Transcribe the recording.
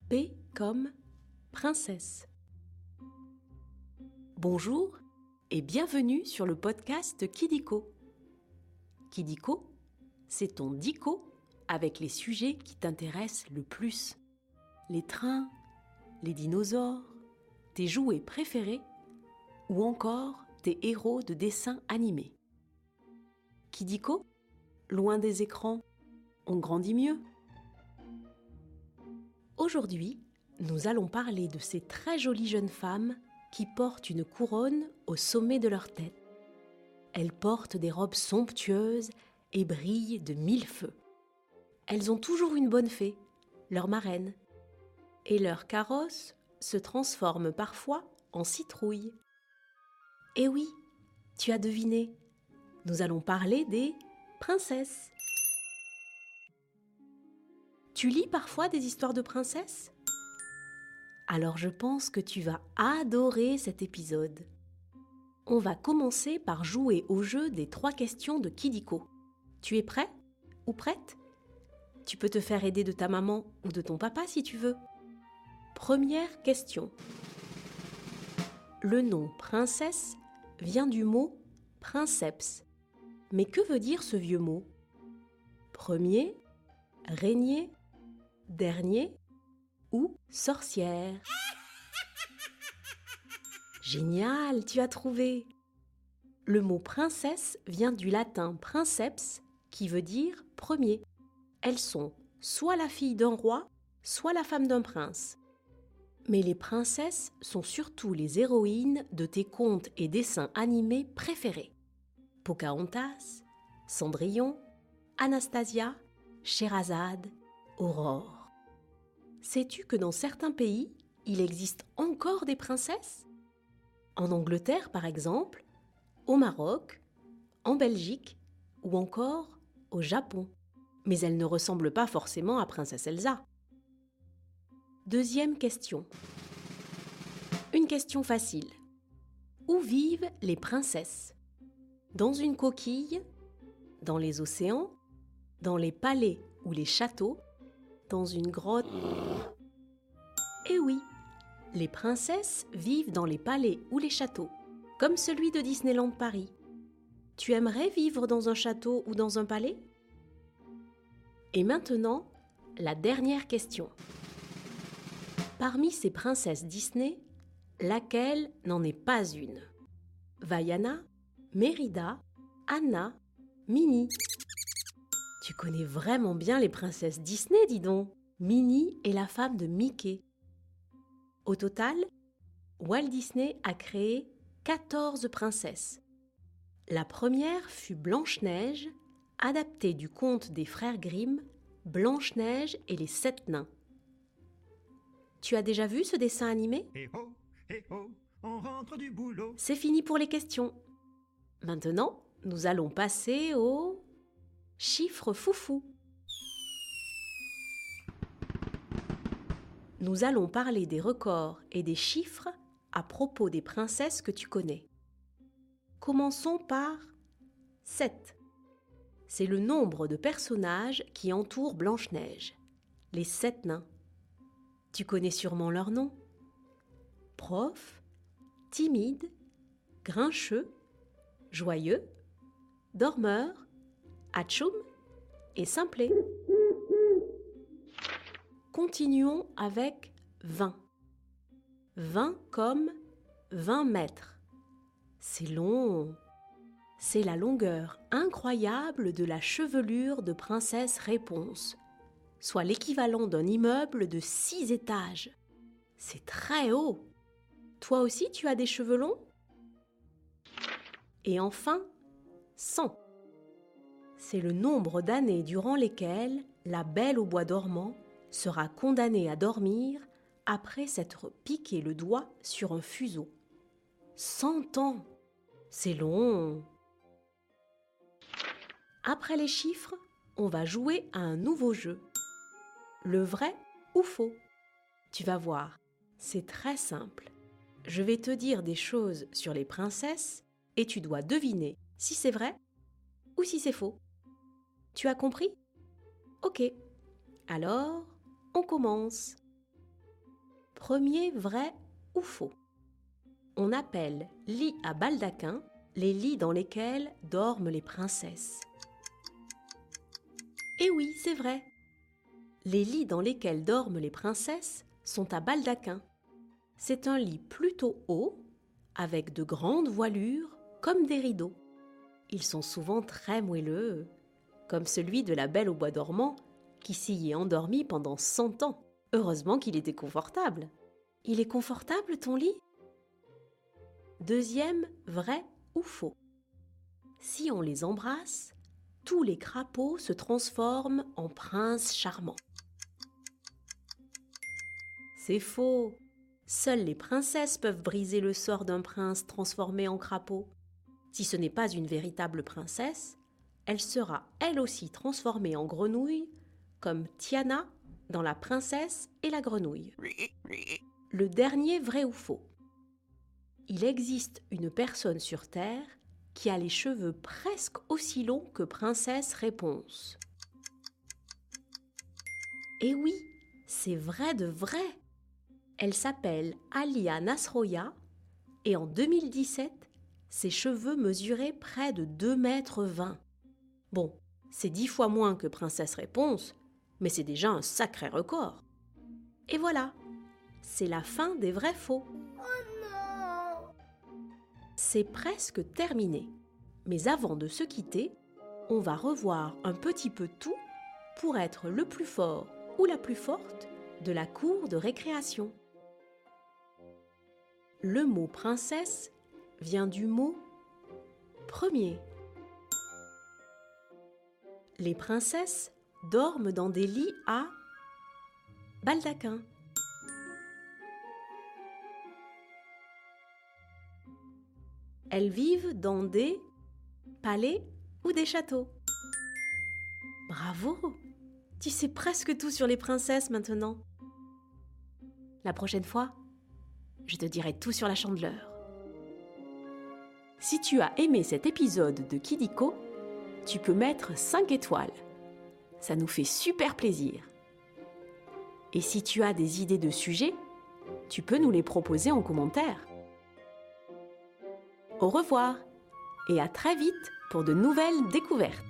P comme princesse. Bonjour et bienvenue sur le podcast Kidiko. Kidiko, c'est ton dico avec les sujets qui t'intéressent le plus. Les trains, les dinosaures, tes jouets préférés ou encore tes héros de dessins animés. Kidiko, loin des écrans, on grandit mieux. Aujourd'hui, nous allons parler de ces très jolies jeunes femmes qui portent une couronne au sommet de leur tête. Elles portent des robes somptueuses et brillent de mille feux. Elles ont toujours une bonne fée, leur marraine. Et leur carrosse se transforme parfois en citrouille. Eh oui, tu as deviné, nous allons parler des princesses. Tu lis parfois des histoires de princesses ? Alors je pense que tu vas adorer cet épisode. On va commencer par jouer au jeu des 3 questions de Kidiko. Tu es prêt ou prête ? Tu peux te faire aider de ta maman ou de ton papa si tu veux. Première question. Le nom princesse vient du mot princeps. Mais que veut dire ce vieux mot ? Premier, régner, dernier ou sorcière. Génial, tu as trouvé. Le mot princesse vient du latin princeps qui veut dire premier. Elles sont soit la fille d'un roi, soit la femme d'un prince. Mais les princesses sont surtout les héroïnes de tes contes et dessins animés préférés. Pocahontas, Cendrillon, Anastasia, Scheherazade, Aurore. Sais-tu que dans certains pays, il existe encore des princesses ? En Angleterre, par exemple, au Maroc, en Belgique ou encore au Japon. Mais elles ne ressemblent pas forcément à Princesse Elsa. Deuxième question. Une question facile. Où vivent les princesses ? Dans une coquille ? Dans les océans ? Dans les palais ou les châteaux ? Dans une grotte ? Eh oui, les princesses vivent dans les palais ou les châteaux, comme celui de Disneyland Paris. Tu aimerais vivre dans un château ou dans un palais ? Et maintenant, la dernière question. Parmi ces princesses Disney, laquelle n'en est pas une ? Vaiana, Mérida, Anna, Minnie. Tu connais vraiment bien les princesses Disney, dis donc. Minnie est la femme de Mickey. Au total, Walt Disney a créé 14 princesses. La première fut Blanche-Neige, adaptée du conte des frères Grimm, Blanche-Neige et les 7 nains. Tu as déjà vu ce dessin animé ? Hé ho, on rentre du boulot. C'est fini pour les questions. Maintenant, nous allons passer aux chiffres foufou. Nous allons parler des records et des chiffres à propos des princesses que tu connais. Commençons par 7. C'est le nombre de personnages qui entourent Blanche-Neige, les 7 nains. Tu connais sûrement leurs noms. Prof, timide, grincheux, joyeux, dormeur, atchoum et simplet. Continuons avec 20. 20 comme 20 mètres. C'est long. C'est la longueur incroyable de la chevelure de Princesse Réponse, soit l'équivalent d'un immeuble de 6 étages. C'est très haut. Toi aussi, tu as des cheveux longs ? Et enfin, 100. C'est le nombre d'années durant lesquelles la Belle au bois dormant sera condamnée à dormir après s'être piqué le doigt sur un fuseau. 100 ans, c'est long. Après les chiffres, on va jouer à un nouveau jeu. Le vrai ou faux ? Tu vas voir, c'est très simple. Je vais te dire des choses sur les princesses et tu dois deviner si c'est vrai ou si c'est faux. Tu as compris ? Ok, alors on commence. Premier vrai ou faux? On appelle lit à baldaquin les lits dans lesquels dorment les princesses. Et oui, c'est vrai. Les lits dans lesquels dorment les princesses sont à baldaquin. C'est un lit plutôt haut, avec de grandes voilures, comme des rideaux. Ils sont souvent très moelleux, comme celui de la Belle au bois dormant, qui s'y est endormie pendant 100 ans. Heureusement qu'il était confortable. Il est confortable, ton lit? Deuxième, vrai ou faux? Si on les embrasse, tous les crapauds se transforment en princes charmants. C'est faux. Seules les princesses peuvent briser le sort d'un prince transformé en crapaud. Si ce n'est pas une véritable princesse, elle sera elle aussi transformée en grenouille, comme Tiana dans La Princesse et la Grenouille. Le dernier vrai ou faux? Il existe une personne sur Terre qui a les cheveux presque aussi longs que Princesse Réponse. Et oui, c'est vrai de vrai. Elle s'appelle Alia Nasroya et en 2017, ses cheveux mesuraient près de 2,20 m. Bon, c'est 10 fois moins que Princesse Réponse, mais c'est déjà un sacré record. Et voilà, c'est la fin des vrais faux. C'est presque terminé. Mais avant de se quitter, on va revoir un petit peu tout pour être le plus fort ou la plus forte de la cour de récréation. Le mot princesse vient du mot premier. Les princesses dorment dans des lits à baldaquin. Elles vivent dans des palais ou des châteaux. Bravo! Tu sais presque tout sur les princesses maintenant. La prochaine fois, je te dirai tout sur la Chandeleur. Si tu as aimé cet épisode de Kidiko, tu peux mettre 5 étoiles. Ça nous fait super plaisir. Et si tu as des idées de sujets, tu peux nous les proposer en commentaire. Au revoir et à très vite pour de nouvelles découvertes.